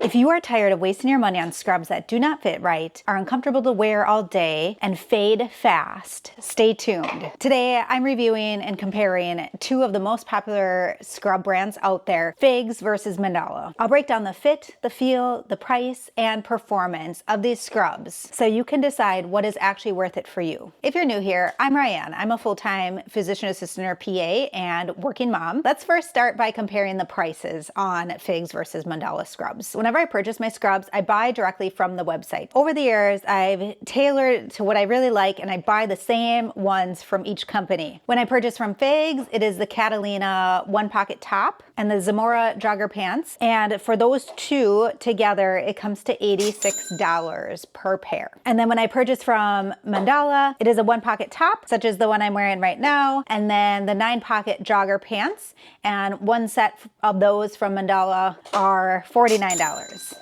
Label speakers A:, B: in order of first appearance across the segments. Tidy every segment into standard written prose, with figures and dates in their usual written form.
A: If you are tired of wasting your money on scrubs that do not fit right, are uncomfortable to wear all day, and fade fast, stay tuned. Today, I'm reviewing and comparing two of the most popular scrub brands out there, Figs versus Mandala. I'll break down the fit, the feel, the price, and performance of these scrubs so you can decide what is actually worth it for you. If you're new here, I'm Ryan. I'm a full-time physician assistant or PA and working mom. Let's first start by comparing the prices on Figs versus Mandala scrubs. Whenever I purchase my scrubs, I buy directly from the website. Over the years, I've tailored to what I really like, and I buy the same ones from each company. When I purchase from Figs, it is the Catalina one pocket top and the Zamora jogger pants. And for those two together, it comes to $86 per pair. And then when I purchase from Mandala, it is a one pocket top, such as the one I'm wearing right now, and then the 9-pocket jogger pants. And one set of those from Mandala are $49.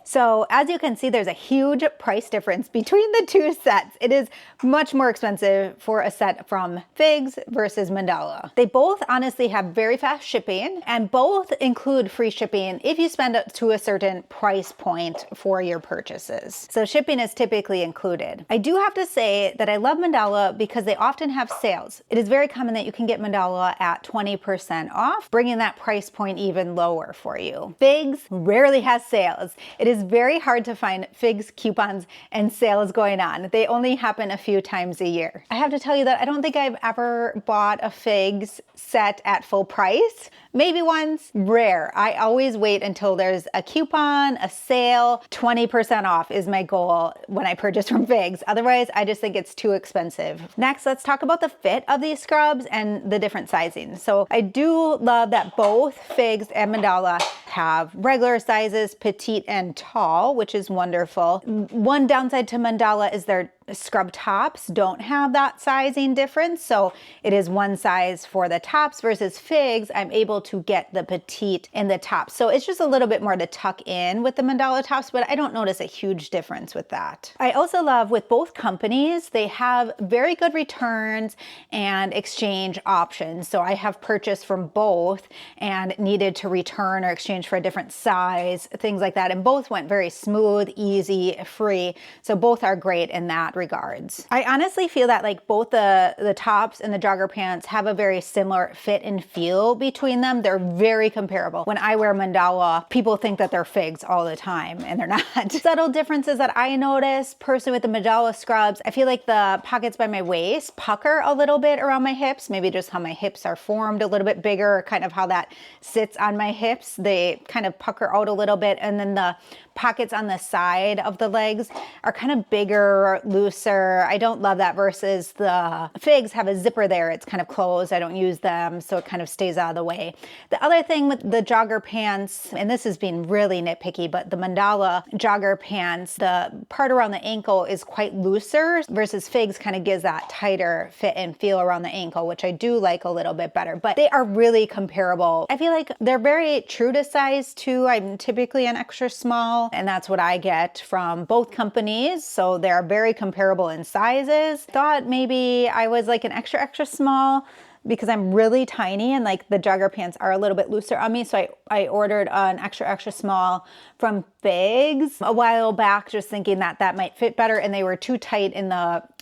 A: So as you can see, there's a huge price difference between the two sets. It is much more expensive for a set from Figs versus Mandala. They both honestly have very fast shipping, and both include free shipping if you spend up to a certain price point for your purchases. So shipping is typically included. I do have to say that I love Mandala because they often have sales. It is very common that you can get Mandala at 20% off, bringing that price point even lower for you. Figs rarely has sales. It is very hard to find Figs coupons and sales going on. They only happen a few times a year. I have to tell you that I don't think I've ever bought a Figs set at full price. Maybe once, rare. I always wait until there's a coupon, a sale. 20% off is my goal when I purchase from Figs. Otherwise, I just think it's too expensive. Next, let's talk about the fit of these scrubs and the different sizing. So I do love that both Figs and Mandala have regular sizes, petite and tall, which is wonderful. One downside to Mandala is their scrub tops don't have that sizing difference. So it is one size for the tops versus Figs. I'm able to get the petite in the top. So it's just a little bit more to tuck in with the Mandala tops, but I don't notice a huge difference with that. I also love with both companies, they have very good returns and exchange options. So I have purchased from both and needed to return or exchange for a different size, things like that. And both went very smooth, easy, free. So both are great in that regards. I honestly feel that like both the tops and the jogger pants have a very similar fit and feel between them. They're very comparable. When I wear Mandala, people think that they're Figs all the time, and they're not. Subtle differences that I notice personally with the Mandala scrubs, I feel like the pockets by my waist pucker a little bit around my hips, maybe just how my hips are formed a little bit bigger, kind of how that sits on my hips. They kind of pucker out a little bit, and then the pockets on the side of the legs are kind of bigger, looser. I don't love that versus the Figs have a zipper there. It's kind of closed. I don't use them, so it kind of stays out of the way. The other thing with the jogger pants, and this is being really nitpicky, but the Mandala jogger pants, the part around the ankle is quite looser versus Figs kind of gives that tighter fit and feel around the ankle, which I do like a little bit better, but they are really comparable. I feel like they're very true to size too. I'm typically an extra small, and that's what I get from both companies. So they're very comparable in sizes. Thought maybe I was like an extra small because I'm really tiny and like the jogger pants are a little bit looser on me. So I ordered an extra small from Figs a while back, just thinking that that might fit better, and they were too tight in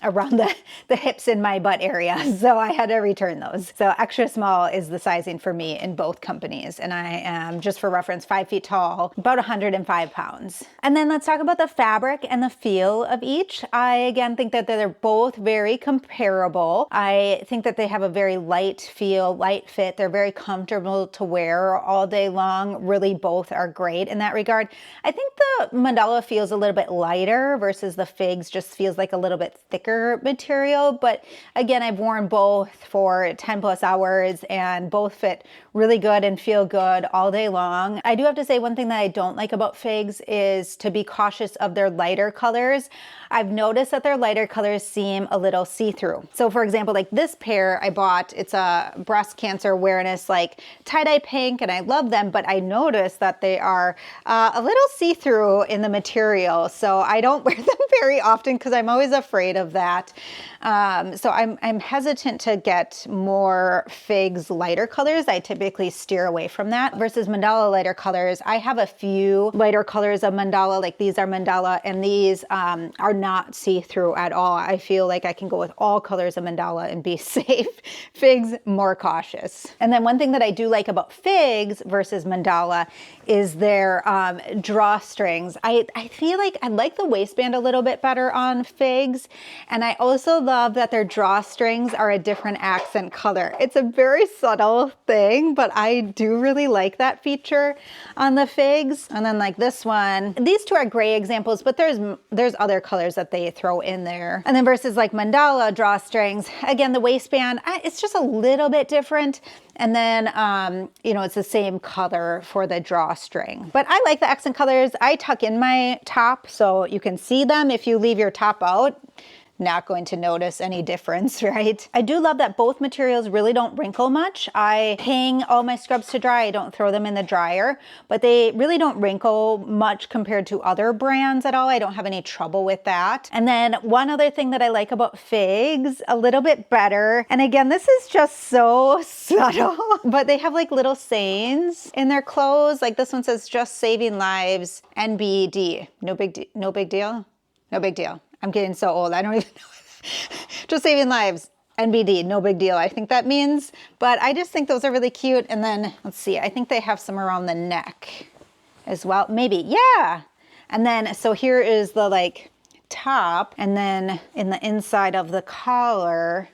A: around the hips in my butt area. So I had to return those. So extra small is the sizing for me in both companies. And I am, just for reference, 5 feet tall, about 105 pounds. And then let's talk about the fabric and the feel of each. I again think that they're both very comparable. I think that they have a very light feel, light fit. They're very comfortable to wear all day long. Really both are great in that regard. I think the Mandala feels a little bit lighter versus the Figs just feels like a little bit thicker material. But again, I've worn both for 10 plus hours and both fit really good and feel good all day long. I do have to say one thing that I don't like about Figs is to be cautious of their lighter colors. I've noticed that their lighter colors seem a little see-through. So for example, like this pair I bought It's a breast cancer awareness like tie-dye pink, and I love them, but I noticed that they are a little see-through in the material, so I don't wear them very often because I'm always afraid of that. So I'm hesitant to get more Figs lighter colors. I typically steer away from that versus Mandala lighter colors. I have a few lighter colors of Mandala, like these are Mandala, and these are not see-through at all. I feel like I can go with all colors of Mandala and be safe. Figs, more cautious. And then one thing that I do like about Figs versus Mandala is their drawstrings. I feel like I like the waistband a little bit better on Figs, and I also love that their drawstrings are a different accent color. It's a very subtle thing, but I do really like that feature on the Figs. And then like this one, these two are gray examples, but there's other colors that they throw in there. And then versus like Mandala drawstrings, again, the waistband, it's just a little bit different. And then, you know, it's the same color for the drawstring. But I like the accent colors. I tuck in my top so you can see them. If you leave your top out, not going to notice any difference, right? I do love that both materials really don't wrinkle much. I hang all my scrubs to dry. I don't throw them in the dryer, but they really don't wrinkle much compared to other brands at all. I don't have any trouble with that. And then one other thing that I like about Figs a little bit better, and again, this is just so subtle, but they have like little sayings in their clothes. Like this one says, "Just saving lives, NBD." No big deal. No big deal. No big deal. I'm getting so old, I don't even know. Just saving lives, NBD, no big deal, I think that means. But I just think those are really cute. And then, let's see, I think they have some around the neck as well. Maybe, yeah. And then, so here is the like top, and then in the inside of the collar,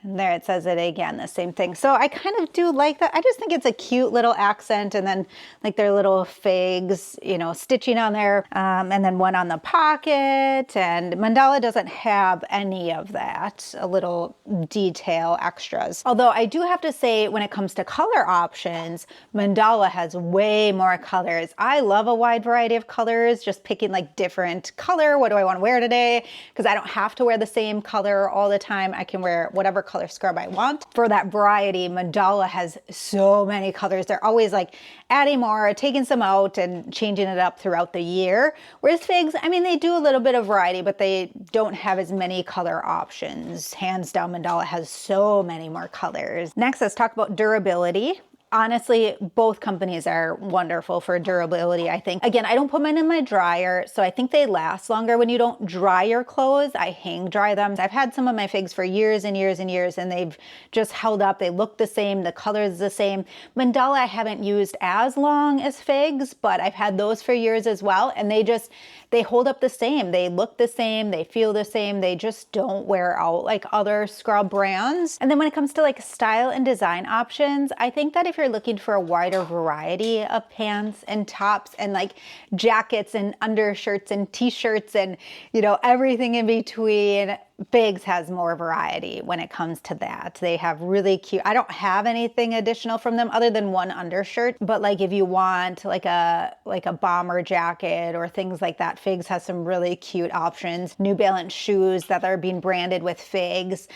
A: and there it says it again, the same thing. So I kind of do like that. I just think it's a cute little accent, and then like their little Figs, you know, stitching on there, and then one on the pocket. And Mandala doesn't have any of that, a little detail extras. Although I do have to say, when it comes to color options, Mandala has way more colors. I love a wide variety of colors, just picking like different color. What do I want to wear today? Because I don't have to wear the same color all the time. I can wear whatever color scrub I want. For that variety, Mandala has so many colors. They're always like adding more, taking some out, and changing it up throughout the year. Whereas Figs, I mean, they do a little bit of variety, but they don't have as many color options. Hands down, Mandala has so many more colors. Next, let's talk about durability. Honestly, both companies are wonderful for durability, I think. Again, I don't put mine in my dryer, so I think they last longer when you don't dry your clothes. I hang dry them. I've had some of my Figs for years and years and years, and they've just held up. They look the same. The color is the same. Mandala I haven't used as long as Figs, but I've had those for years as well, and they hold up the same. They look the same. They feel the same. They just don't wear out like other scrub brands. And then when it comes to like style and design options, I think that if you're looking for a wider variety of pants and tops and like jackets and undershirts and t-shirts and, you know, everything in between, Figs has more variety when it comes to that. They have really cute, I don't have anything additional from them other than one undershirt, but like if you want like a bomber jacket or things like that, Figs has some really cute options. New Balance shoes that are being branded with Figs.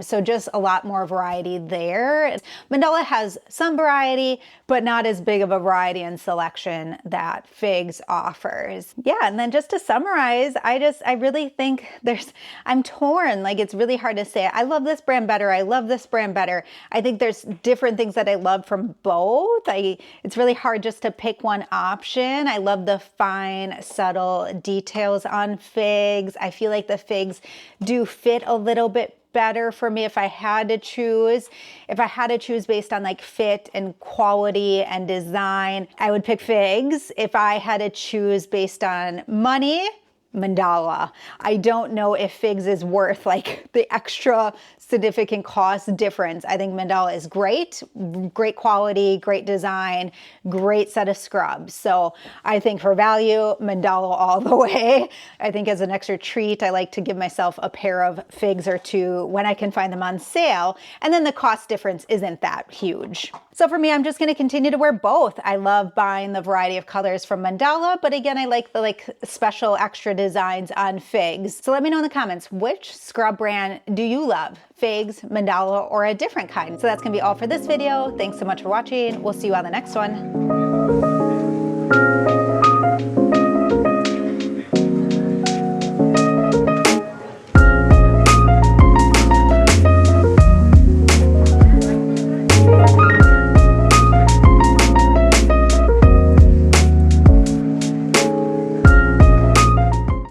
A: So just a lot more variety there. Mandala has some variety, but not as big of a variety and selection that Figs offers. Yeah, and then just to summarize, I really think I'm torn. Like, it's really hard to say, I love this brand better, I love this brand better. I think there's different things that I love from both. It's really hard just to pick one option. I love the fine, subtle details on Figs. I feel like the Figs do fit a little bit better for me if I had to choose. If I had to choose based on like fit and quality and design, I would pick Figs. If I had to choose based on money, Mandala. I don't know if Figs is worth like the extra significant cost difference. I think Mandala is great quality, great design, great set of scrubs. So I think for value, Mandala all the way. I think as an extra treat, I like to give myself a pair of Figs or two when I can find them on sale. And then the cost difference isn't that huge. So for me, I'm just going to continue to wear both. I love buying the variety of colors from Mandala, but again, I like the special extra designs on Figs. So let me know in the comments, which scrub brand do you love? Figs, Mandala, or a different kind? So that's gonna be all for this video. Thanks so much for watching. We'll see you on the next one.